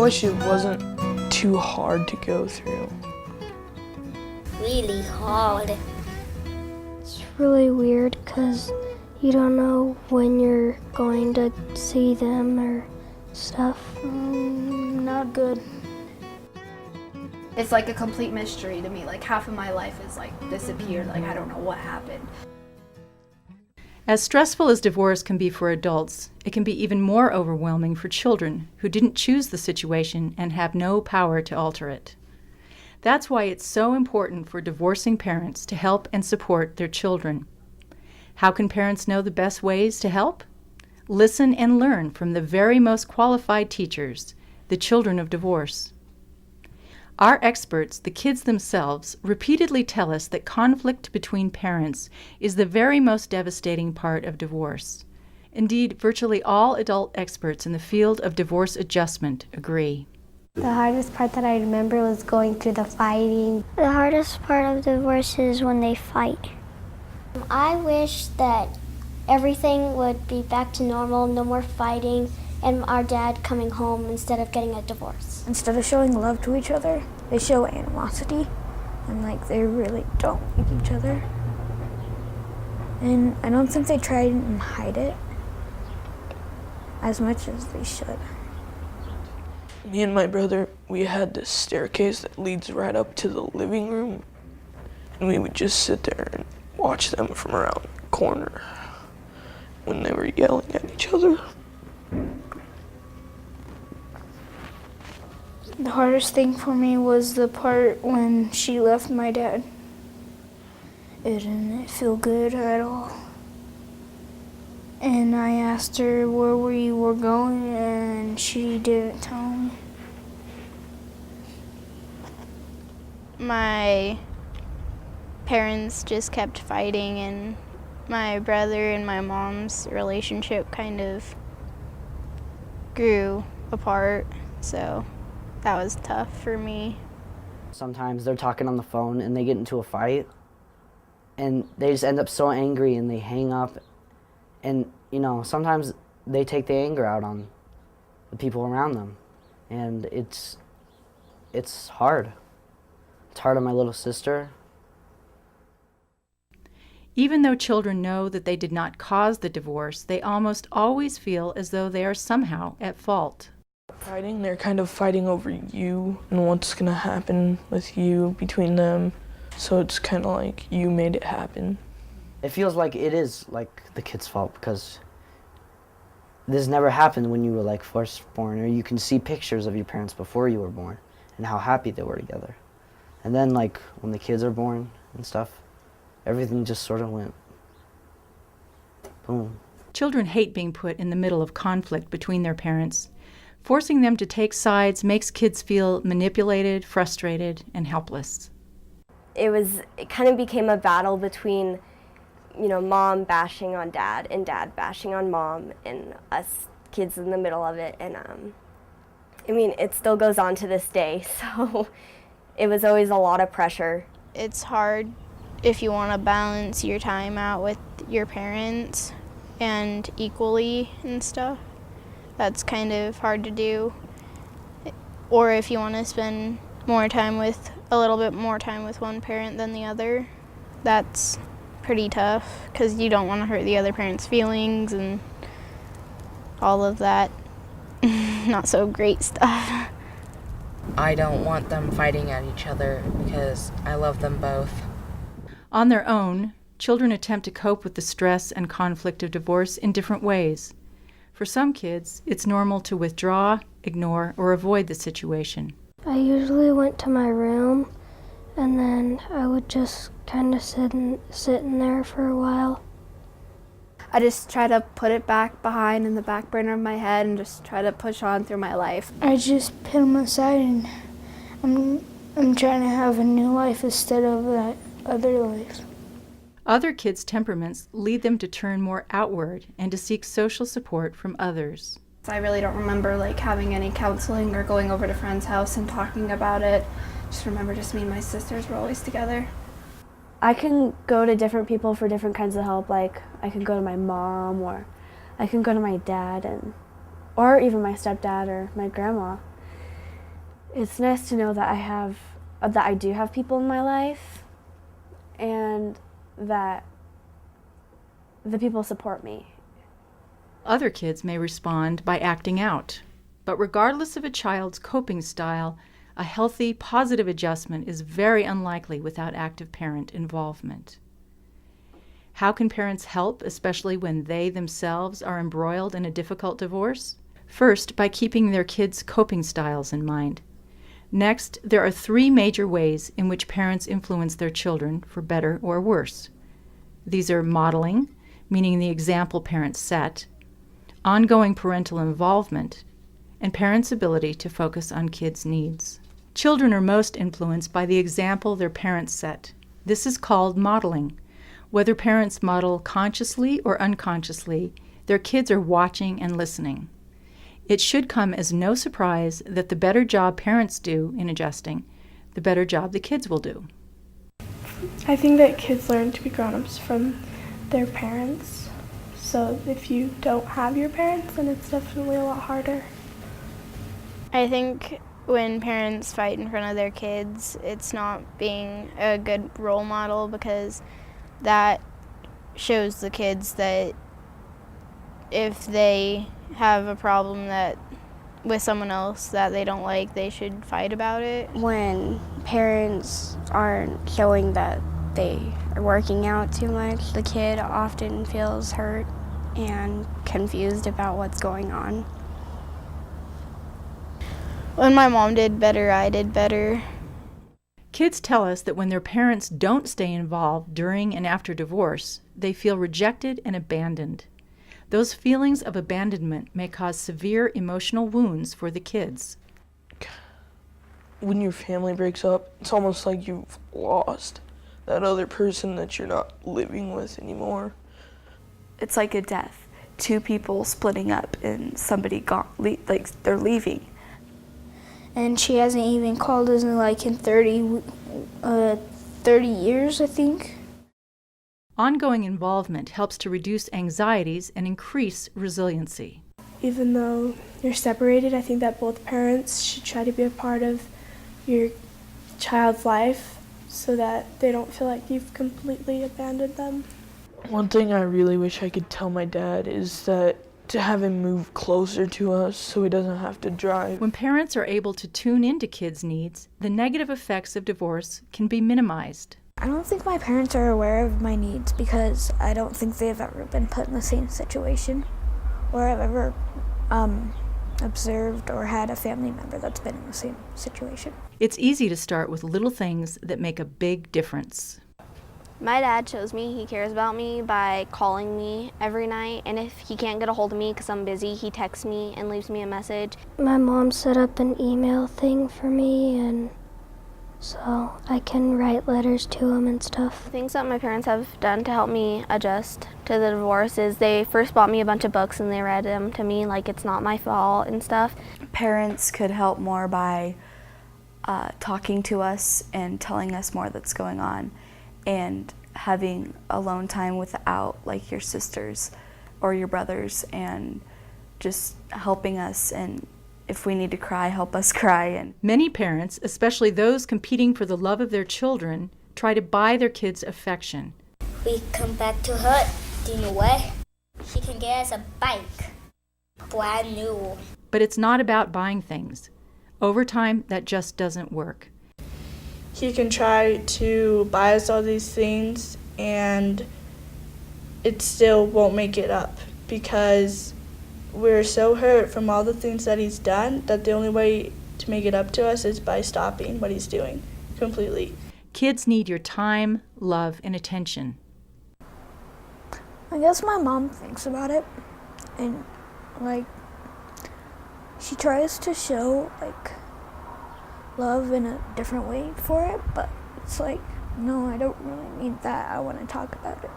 wish it wasn't too hard to go through. Really hard. It's really weird because you don't know when you're going to see them or stuff. Not good. It's like a complete mystery to me. Like half of my life is like disappeared. Like I don't know what happened. As stressful as divorce can be for adults, it can be even more overwhelming for children who didn't choose the situation and have no power to alter it. That's why it's so important for divorcing parents to help and support their children. How can parents know the best ways to help? Listen and learn from the very most qualified teachers, the children of divorce. Our experts, the kids themselves, repeatedly tell us that conflict between parents is the very most devastating part of divorce. Indeed, virtually all adult experts in the field of divorce adjustment agree. The hardest part that I remember was going through the fighting. The hardest part of divorce is when they fight. I wish that everything would be back to normal, no more fighting, and our dad coming home instead of getting a divorce. Instead of showing love to each other, they show animosity, and like they really don't like each other. And I don't think they try and hide it as much as they should. Me and my brother, we had this staircase that leads right up to the living room, and we would just sit there and watch them from around the corner when they were yelling at each other. The hardest thing for me was the part when she left my dad. It didn't feel good at all. And I asked her where we were going, and she didn't tell me. My parents just kept fighting, and my brother and my mom's relationship kind of grew apart, so that was tough for me. Sometimes they're talking on the phone and they get into a fight and they just end up so angry and they hang up, and you know, sometimes they take the anger out on the people around them, and it's hard. It's hard on my little sister. Even though children know that they did not cause the divorce, they almost always feel as though they are somehow at fault. Fighting, they're kind of fighting over you and what's gonna happen with you between them. So it's kind of like you made it happen. It feels like it is like the kid's fault because this never happened when you were like first born, or you can see pictures of your parents before you were born and how happy they were together. And then like when the kids are born and stuff, everything just sort of went boom. Children hate being put in the middle of conflict between their parents. Forcing them to take sides makes kids feel manipulated, frustrated, and helpless. It kind of became a battle between, mom bashing on dad and dad bashing on mom, and us kids in the middle of it. And it still goes on to this day, so it was always a lot of pressure. It's hard if you want to balance your time out with your parents and equally and stuff. That's kind of hard to do. Or if you want to spend a little bit more time with one parent than the other, that's pretty tough because you don't want to hurt the other parent's feelings and all of that not so great stuff. I don't want them fighting at each other because I love them both. On their own, children attempt to cope with the stress and conflict of divorce in different ways. For some kids, it's normal to withdraw, ignore, or avoid the situation. I usually went to my room, and then I would just kind of sit in there for a while. I just try to put it back behind in the back burner of my head and just try to push on through my life. I just put them aside, and I'm trying to have a new life instead of that other life. Other kids' temperaments lead them to turn more outward and to seek social support from others. I really don't remember having any counseling or going over to a friend's house and talking about it. Just remember me and my sisters were always together. I can go to different people for different kinds of help. Like I can go to my mom, or I can go to my dad, or even my stepdad or my grandma. It's nice to know that I do have people in my life and that the people support me. Other kids may respond by acting out, but regardless of a child's coping style, a healthy, positive adjustment is very unlikely without active parent involvement. How can parents help, especially when they themselves are embroiled in a difficult divorce? First, by keeping their kids' coping styles in mind. Next, there are 3 major ways in which parents influence their children for better or worse. These are modeling, meaning the example parents set, ongoing parental involvement, and parents' ability to focus on kids' needs. Children are most influenced by the example their parents set. This is called modeling. Whether parents model consciously or unconsciously, their kids are watching and listening. It should come as no surprise that the better job parents do in adjusting, the better job the kids will do. I think that kids learn to be grown-ups from their parents. So if you don't have your parents, then it's definitely a lot harder. I think when parents fight in front of their kids, it's not being a good role model, because that shows the kids that if they have a problem that with someone else that they don't like, they should fight about it. When parents aren't showing that they are working out too much, the kid often feels hurt and confused about what's going on. When my mom did better, I did better. Kids tell us that when their parents don't stay involved during and after divorce, they feel rejected and abandoned. Those feelings of abandonment may cause severe emotional wounds for the kids. When your family breaks up, it's almost like you've lost that other person that you're not living with anymore. It's like a death. 2 people splitting up and somebody they're leaving. And she hasn't even called us in 30 years, I think. Ongoing involvement helps to reduce anxieties and increase resiliency. Even though you're separated, I think that both parents should try to be a part of your child's life so that they don't feel like you've completely abandoned them. One thing I really wish I could tell my dad is that to have him move closer to us so he doesn't have to drive. When parents are able to tune into kids' needs, the negative effects of divorce can be minimized. I don't think my parents are aware of my needs because I don't think they've ever been put in the same situation, or I've ever observed or had a family member that's been in the same situation. It's easy to start with little things that make a big difference. My dad shows me he cares about me by calling me every night, and if he can't get a hold of me because I'm busy, he texts me and leaves me a message. My mom set up an email thing for me, and so I can write letters to him and stuff. Things that my parents have done to help me adjust to the divorce is they first bought me a bunch of books and they read them to me like it's not my fault and stuff. Parents could help more by talking to us and telling us more that's going on, and having alone time without your sisters or your brothers, and just helping us, and if we need to cry, help us cry. And many parents, especially those competing for the love of their children, try to buy their kids affection. We come back to her. Do you know what? She can get us a bike, brand new. But it's not about buying things. Over time, that just doesn't work. He can try to buy us all these things, and it still won't make it up because we're so hurt from all the things that he's done that the only way to make it up to us is by stopping what he's doing completely. Kids need your time, love, and attention. I guess my mom thinks about it, and she tries to show love in a different way for it, but it's no, I don't really need that. I want to talk about it.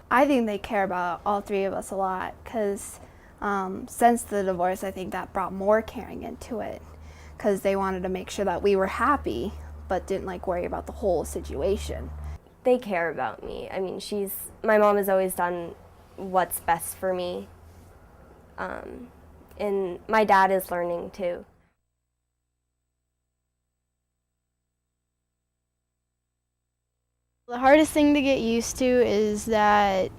I think they care about all 3 of us a lot because since the divorce, I think that brought more caring into it because they wanted to make sure that we were happy but didn't worry about the whole situation. They care about me. I mean, my mom has always done what's best for me, and my dad is learning too. The hardest thing to get used to is that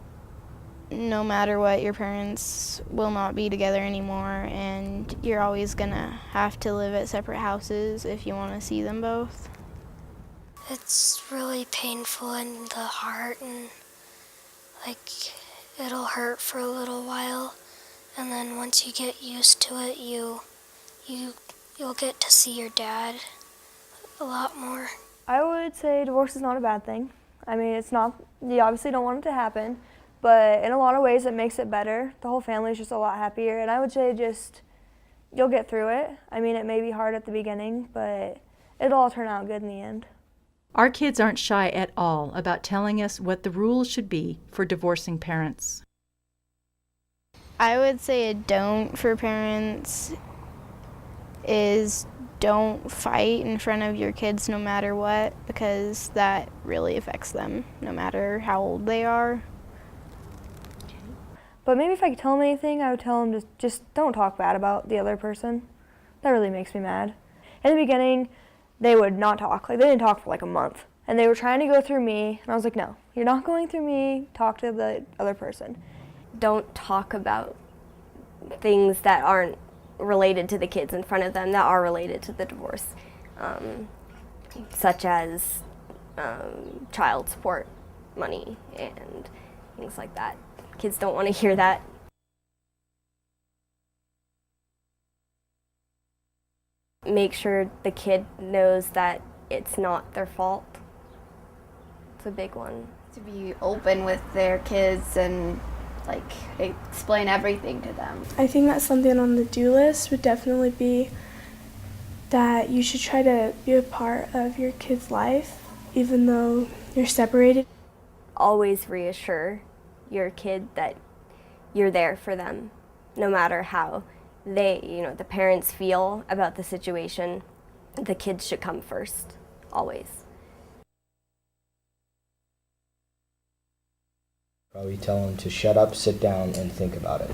no matter what, your parents will not be together anymore, and you're always gonna have to live at separate houses if you want to see them both. It's really painful in the heart, and like it'll hurt for a little while, and then once you get used to it, you'll get to see your dad a lot more. I would say divorce is not a bad thing. I mean, it's not, you obviously don't want it to happen, but in a lot of ways it makes it better. The whole family is just a lot happier, and I would say just, you'll get through it. I mean, it may be hard at the beginning, but it'll all turn out good in the end. Our kids aren't shy at all about telling us what the rules should be for divorcing parents. I would say a don't for parents is don't fight in front of your kids no matter what, because that really affects them no matter how old they are. But maybe if I could tell them anything, I would tell them to just don't talk bad about the other person. That really makes me mad. In the beginning, they would not talk. Like, they didn't talk for like a month. And they were trying to go through me, and I was like, no, you're not going through me, talk to the other person. Don't talk about things that aren't related to the kids in front of them that are related to the divorce, such as child support money and things like that. Kids don't want to hear that. Make sure the kid knows that it's not their fault. It's a big one. To be open with their kids and like explain everything to them. I think that something on the do list would definitely be that you should try to be a part of your kid's life, even though you're separated. Always reassure your kid that you're there for them, no matter how the parents feel about the situation. The kids should come first, always. Probably tell them to shut up, sit down, and think about it.